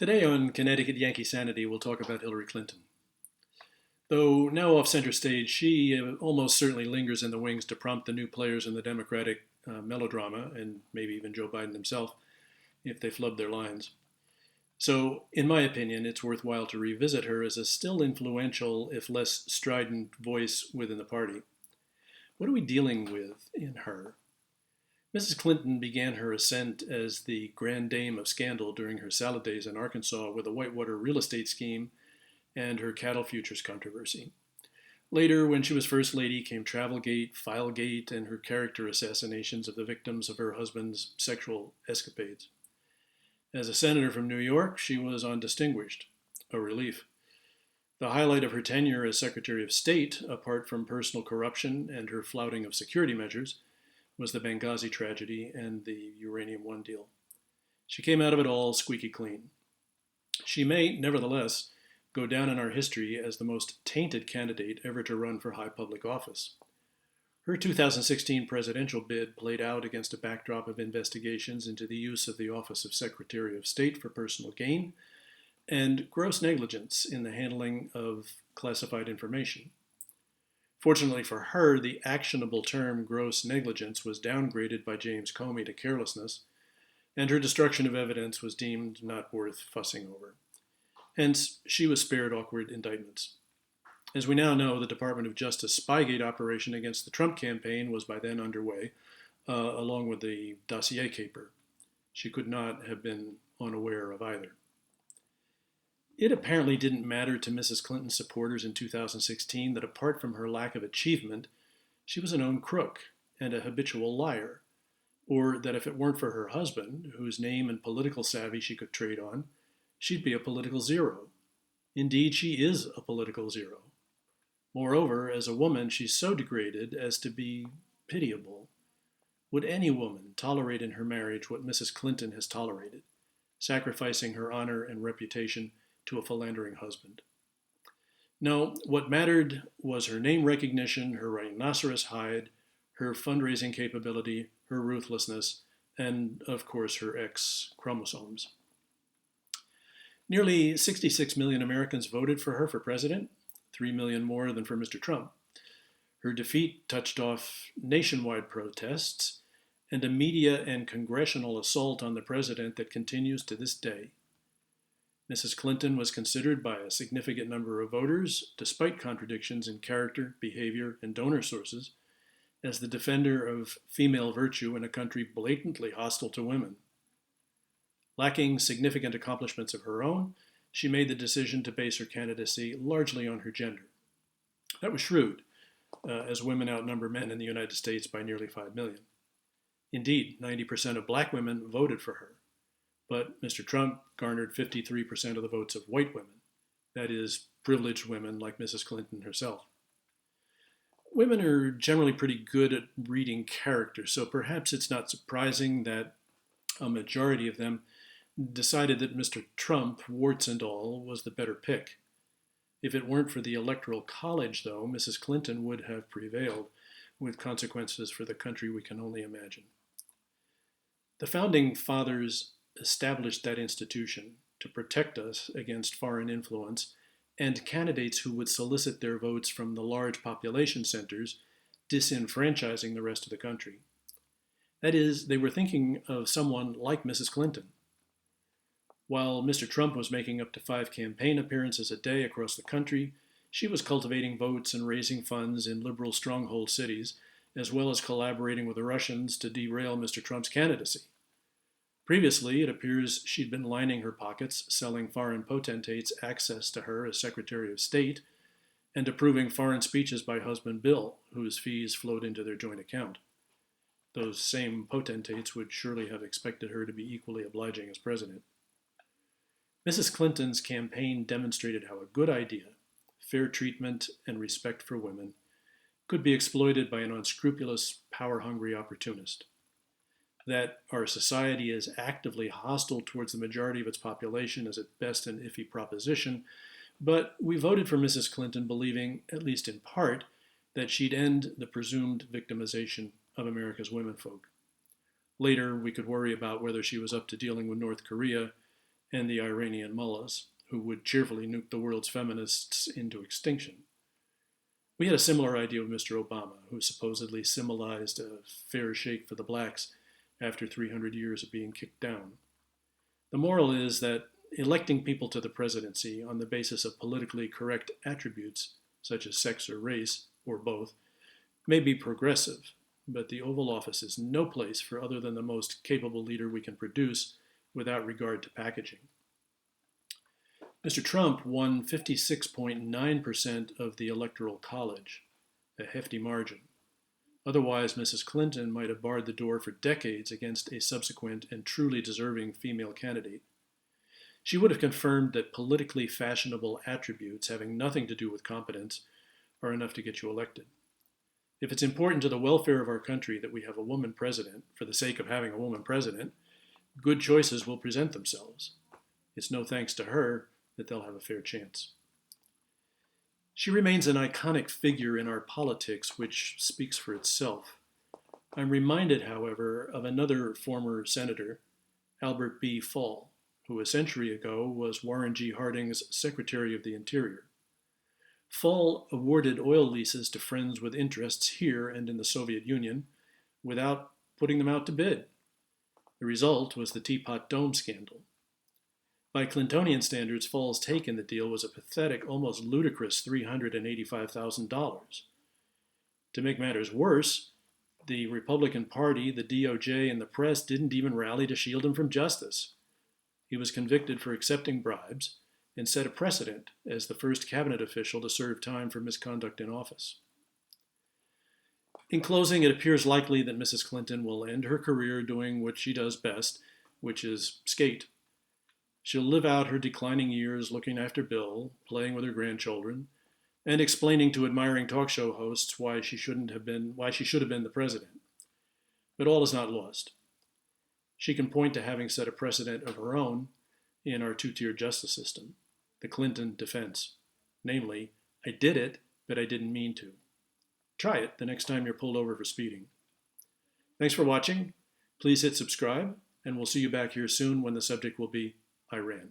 Today on Connecticut Yankee Sanity, we'll talk about Hillary Clinton. Though now off center stage, she almost certainly lingers in the wings to prompt the new players in the Democratic melodrama, and maybe even Joe Biden himself, if they flub their lines. So, in my opinion, it's worthwhile to revisit her as a still influential, if less strident, voice within the party. What are we dealing with in her? Mrs. Clinton began her ascent as the grand dame of scandal during her salad days in Arkansas with a Whitewater real estate scheme and her cattle futures controversy. Later, when she was First Lady, came Travelgate, Filegate, and her character assassinations of the victims of her husband's sexual escapades. As a senator from New York, she was undistinguished, a relief. The highlight of her tenure as Secretary of State, apart from personal corruption and her flouting of security measures, was the Benghazi tragedy and the Uranium One deal. She came out of it all squeaky clean. She may, nevertheless, go down in our history as the most tainted candidate ever to run for high public office. Her 2016 presidential bid played out against a backdrop of investigations into the use of the Office of Secretary of State for personal gain and gross negligence in the handling of classified information. Fortunately for her, the actionable term gross negligence was downgraded by James Comey to carelessness, and her destruction of evidence was deemed not worth fussing over. Hence, she was spared awkward indictments. As we now know, the Department of Justice Spygate operation against the Trump campaign was by then underway, along with the dossier caper. She could not have been unaware of either. It apparently didn't matter to Mrs. Clinton's supporters in 2016 that apart from her lack of achievement, she was a known crook and a habitual liar, or that if it weren't for her husband, whose name and political savvy she could trade on, she'd be a political zero. Indeed, she is a political zero. Moreover, as a woman, she's so degraded as to be pitiable. Would any woman tolerate in her marriage what Mrs. Clinton has tolerated, sacrificing her honor and reputation to a philandering husband? No, what mattered was her name recognition, her rhinoceros hide, her fundraising capability, her ruthlessness, and, of course, her X chromosomes. Nearly 66 million Americans voted for her for president, 3 million more than for Mr. Trump. Her defeat touched off nationwide protests and a media and congressional assault on the president that continues to this day. Mrs. Clinton was considered by a significant number of voters, despite contradictions in character, behavior, and donor sources, as the defender of female virtue in a country blatantly hostile to women. Lacking significant accomplishments of her own, she made the decision to base her candidacy largely on her gender. That was shrewd, as women outnumber men in the United States by nearly 5 million. Indeed, 90% of black women voted for her. But Mr. Trump garnered 53% of the votes of white women, that is, privileged women like Mrs. Clinton herself. Women are generally pretty good at reading character, so perhaps it's not surprising that a majority of them decided that Mr. Trump, warts and all, was the better pick. If it weren't for the Electoral College, though, Mrs. Clinton would have prevailed, with consequences for the country we can only imagine. The Founding Fathers established that institution to protect us against foreign influence and candidates who would solicit their votes from the large population centers, disenfranchising the rest of the country. That is, they were thinking of someone like Mrs. Clinton. While Mr. Trump was making up to 5 campaign appearances a day across the country, she was cultivating votes and raising funds in liberal stronghold cities, as well as collaborating with the Russians to derail Mr. Trump's candidacy. Previously, it appears she'd been lining her pockets, selling foreign potentates access to her as Secretary of State, and approving foreign speeches by husband Bill, whose fees flowed into their joint account. Those same potentates would surely have expected her to be equally obliging as president. Mrs. Clinton's campaign demonstrated how a good idea, fair treatment and respect for women, could be exploited by an unscrupulous, power-hungry opportunist. That our society is actively hostile towards the majority of its population is at best an iffy proposition, but we voted for Mrs. Clinton believing, at least in part, that she'd end the presumed victimization of America's womenfolk. Later, we could worry about whether she was up to dealing with North Korea and the Iranian mullahs, who would cheerfully nuke the world's feminists into extinction. We had a similar idea with Mr. Obama, who supposedly symbolized a fair shake for the blacks after 300 years of being kicked down. The moral is that electing people to the presidency on the basis of politically correct attributes, such as sex or race, or both, may be progressive, but the Oval Office is no place for other than the most capable leader we can produce without regard to packaging. Mr. Trump won 56.9% of the Electoral College, a hefty margin. Otherwise, Mrs. Clinton might have barred the door for decades against a subsequent and truly deserving female candidate. She would have confirmed that politically fashionable attributes having nothing to do with competence are enough to get you elected. If it's important to the welfare of our country that we have a woman president, for the sake of having a woman president, good choices will present themselves. It's no thanks to her that they'll have a fair chance. She remains an iconic figure in our politics, which speaks for itself. I'm reminded, however, of another former senator, Albert B. Fall, who a century ago was Warren G. Harding's Secretary of the Interior. Fall awarded oil leases to friends with interests here and in the Soviet Union without putting them out to bid. The result was the Teapot Dome scandal. By Clintonian standards, Fall's take in the deal was a pathetic, almost ludicrous $385,000. To make matters worse, the Republican Party, the DOJ, and the press didn't even rally to shield him from justice. He was convicted for accepting bribes and set a precedent as the first cabinet official to serve time for misconduct in office. In closing, it appears likely that Mrs. Clinton will end her career doing what she does best, which is skate. She'll live out her declining years looking after Bill, playing with her grandchildren, and explaining to admiring talk show hosts why she should have been the president. But all is not lost. She can point to having set a precedent of her own in our two-tier justice system, the Clinton defense. Namely, I did it, but I didn't mean to. Try it the next time you're pulled over for speeding. Thanks for watching. Please hit subscribe, and we'll see you back here soon when the subject will be Iran.